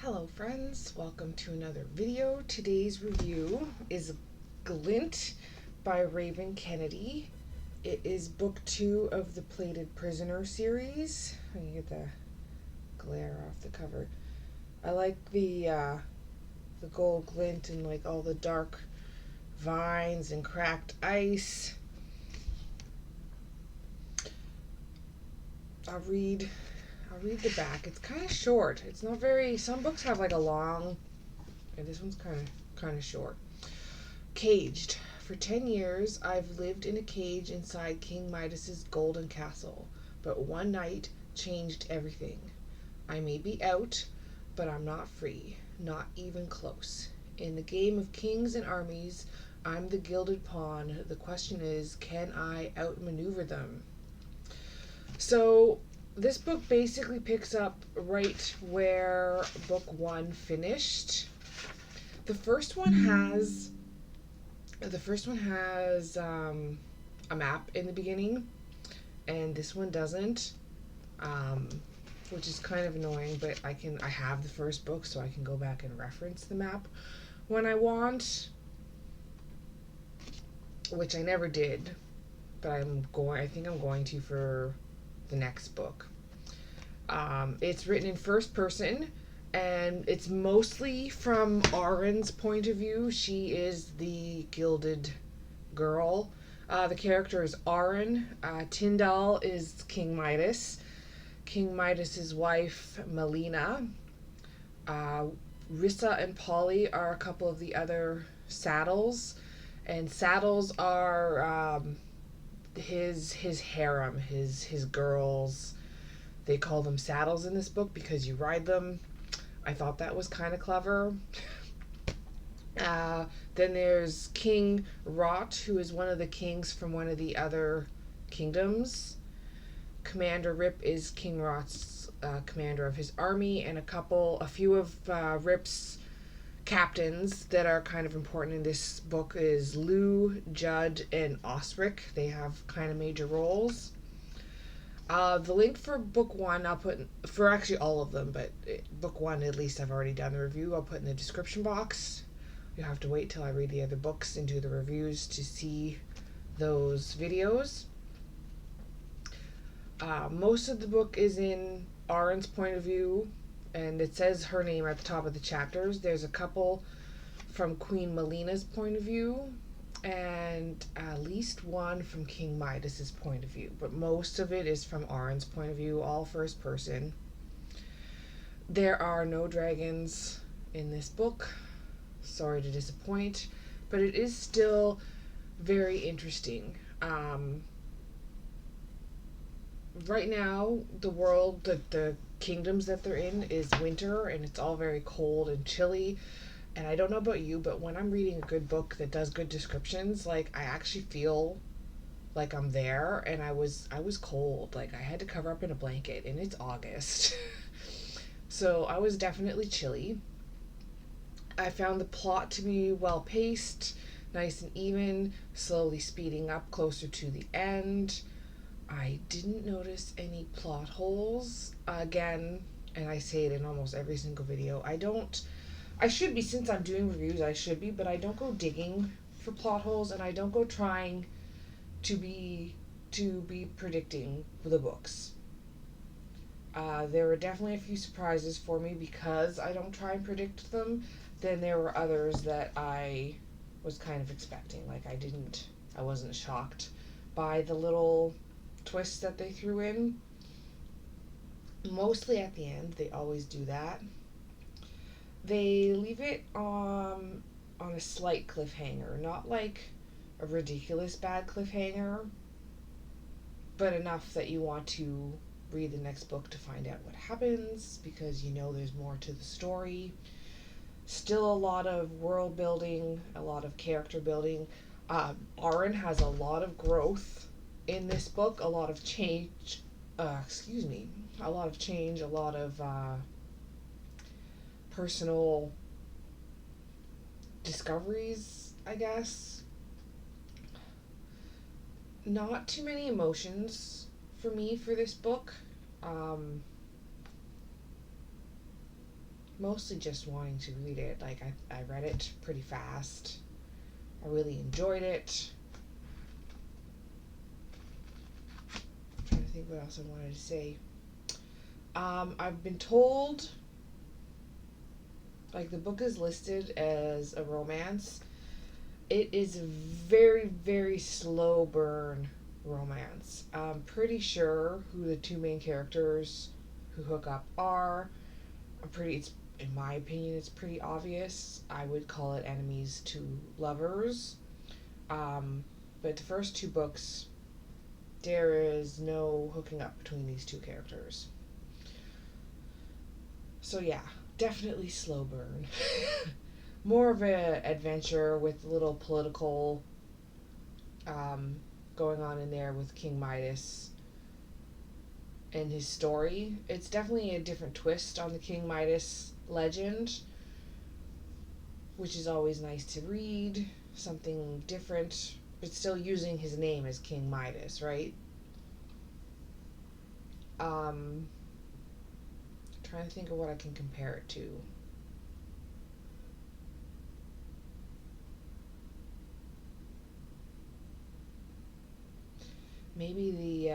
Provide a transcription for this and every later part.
Hello friends, welcome to another video. Today's review is Glint by Raven Kennedy. It is book 2 of the Plated Prisoner series. Let me get the glare off the cover. I like the gold glint and like all the dark vines and cracked ice. I'll read the back. It's kind of short. It's not very. Some books have like a long, and this one's kind of short. Caged. For 10 years, I've lived in a cage inside King Midas's golden castle, but one night changed everything. I may be out, but I'm not free, not even close. In the game of kings and armies, I'm the gilded pawn. The question is, can I outmaneuver them? So this book basically picks up right where book 1 finished. The first one has a map in the beginning, and this one doesn't, which is kind of annoying. But I have the first book, so I can go back and reference the map when I want, which I never did. But I think I'm going to for the next book. It's written in first person, and it's mostly from Auron's point of view. She is the gilded girl. The character is Auron. Tyndall is King Midas. King Midas's wife, Melina. Rissa and Polly are a couple of the other saddles, and saddles are his harem, his girls. They call them saddles in this book because you ride them. I thought that was kind of clever. Then there's King Rot, who is one of the kings from one of the other kingdoms. Commander Rip is King Rot's commander of his army, and a few of Rip's captains that are kind of important in this book is Lou, Judd, and Osric. They have kind of major roles. The link for book 1 I'll put for actually all of them, but book 1 at least I've already done the review. I'll put in the description box. You'll have to wait till I read the other books and do the reviews to see those videos. Most of the book is in Auron's point of view, and it says her name at the top of the chapters. There's a couple from Queen Melina's point of view, and at least one from King Midas's point of view, but most of it is from Auron's point of view, all first person. There are no dragons in this book. Sorry to disappoint, but it is still very interesting. Right now, the world, the kingdoms that they're in is winter, and it's all very cold and chilly. And I don't know about you, but when I'm reading a good book that does good descriptions, like, I actually feel like I'm there. And I was cold. Like, I had to cover up in a blanket, and it's August. So I was definitely chilly. I found the plot to be well paced, nice and even, slowly speeding up closer to the end. I didn't notice any plot holes. Again, and I say it in almost every single video, I should be, since I'm doing reviews, I should be, but I don't go digging for plot holes, and I don't go trying to be predicting the books. There were definitely a few surprises for me because I don't try and predict them. Then there were others that I was kind of expecting. Like, I wasn't shocked by the little twists that they threw in. Mostly at the end, they always do that. They leave it on a slight cliffhanger, not like a ridiculous bad cliffhanger, but enough that you want to read the next book to find out what happens, because you know there's more to the story. Still a lot of world building, a lot of character building. Auron has a lot of growth in this book, a lot of change, a lot of personal discoveries, I guess. Not too many emotions for me for this book. mostly just wanting to read it. Like, I read it pretty fast. I really enjoyed it. I'm trying to think what else I wanted to say. I've been told, like, the book is listed as a romance. It is a very, very slow burn romance. I'm pretty sure who the two main characters who hook up are. It's, in my opinion, it's pretty obvious. I would call it enemies to lovers. Um, but the first two books, there is no hooking up between these two characters. So yeah, definitely slow burn. More of an adventure with a little political um, going on in there with King Midas and his story. It's definitely a different twist on the King Midas legend, which is always nice to read. Something different, but still using his name as King Midas, right? Trying to think of what I can compare it to. Maybe the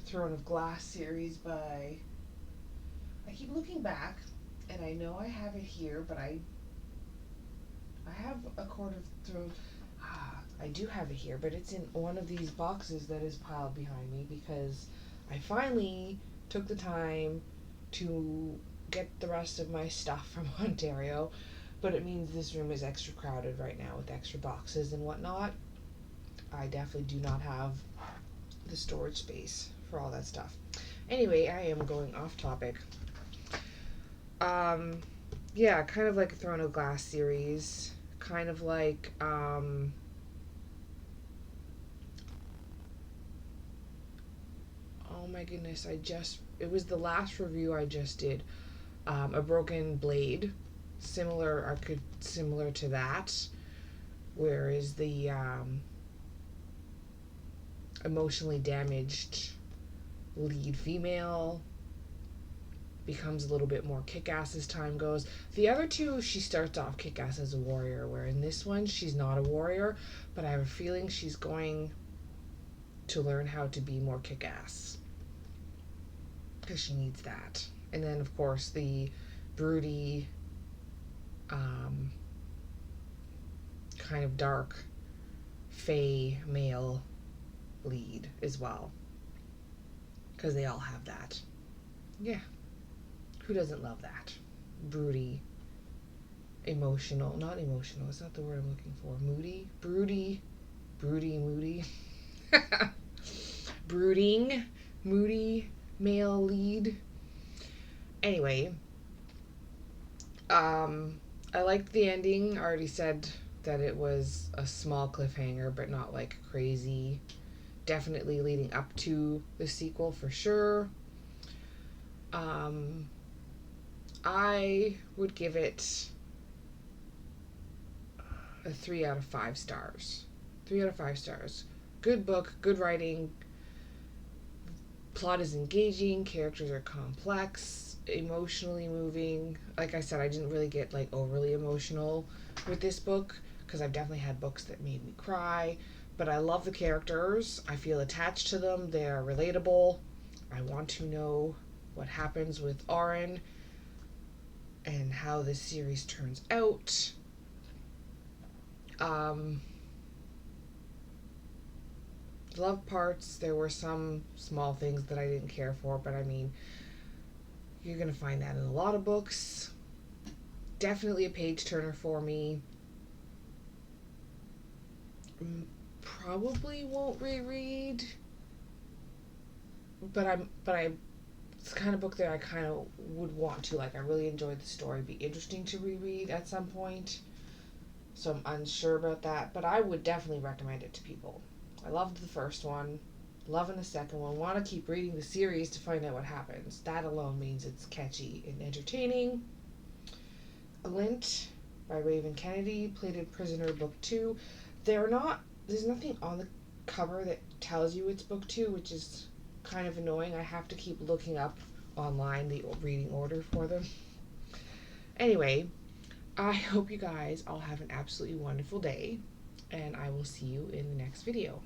Throne of Glass series by. I keep looking back, and I know I have it here, but I have a Court of Throne. I do have it here, but it's in one of these boxes that is piled behind me because I finally took the time to get the rest of my stuff from Ontario, but it means this room is extra crowded right now with extra boxes and whatnot. I definitely do not have the storage space for all that stuff. Anyway, I am going off topic. Yeah, kind of like a Throne of Glass series. Kind of like, oh my goodness, it was the last review I just did. A Broken Blade. Similar to that. Whereas the, emotionally damaged lead female becomes a little bit more kick-ass as time goes. The other two, she starts off kick-ass as a warrior, where in this one, she's not a warrior, but I have a feeling she's going to learn how to be more kick-ass. Because she needs that. And then, of course, the broody, kind of dark, fey male lead as well. Because they all have that. Yeah. Who doesn't love that? Broody. Emotional. Not emotional. It's not the word I'm looking for. Moody. Broody. Broody. Moody. Brooding. Moody. Male lead. Anyway. I liked the ending. I already said that it was a small cliffhanger, but not like crazy. Definitely leading up to the sequel for sure. I would give it a 3 out of 5 stars. 3 out of 5 stars. Good book, good writing. Plot is engaging, characters are complex, emotionally moving. Like I said, I didn't really get like overly emotional with this book because I've definitely had books that made me cry. But I love the characters. I feel attached to them. They are relatable. I want to know what happens with Auron and how this series turns out. Love parts. There were some small things that I didn't care for, but I mean, you're going to find that in a lot of books. Definitely a page turner for me. Probably won't reread, but it's the kind of book that I kind of would want to. Like, I really enjoyed the story. It'd be interesting to reread at some point. So I'm unsure about that, but I would definitely recommend it to people. I loved the first one, loving the second one, want to keep reading the series to find out what happens. That alone means it's catchy and entertaining. Glint by Raven Kennedy, Plated Prisoner Book 2. There's nothing on the cover that tells you it's Book 2, which is kind of annoying. I have to keep looking up online the reading order for them. Anyway, I hope you guys all have an absolutely wonderful day, and I will see you in the next video.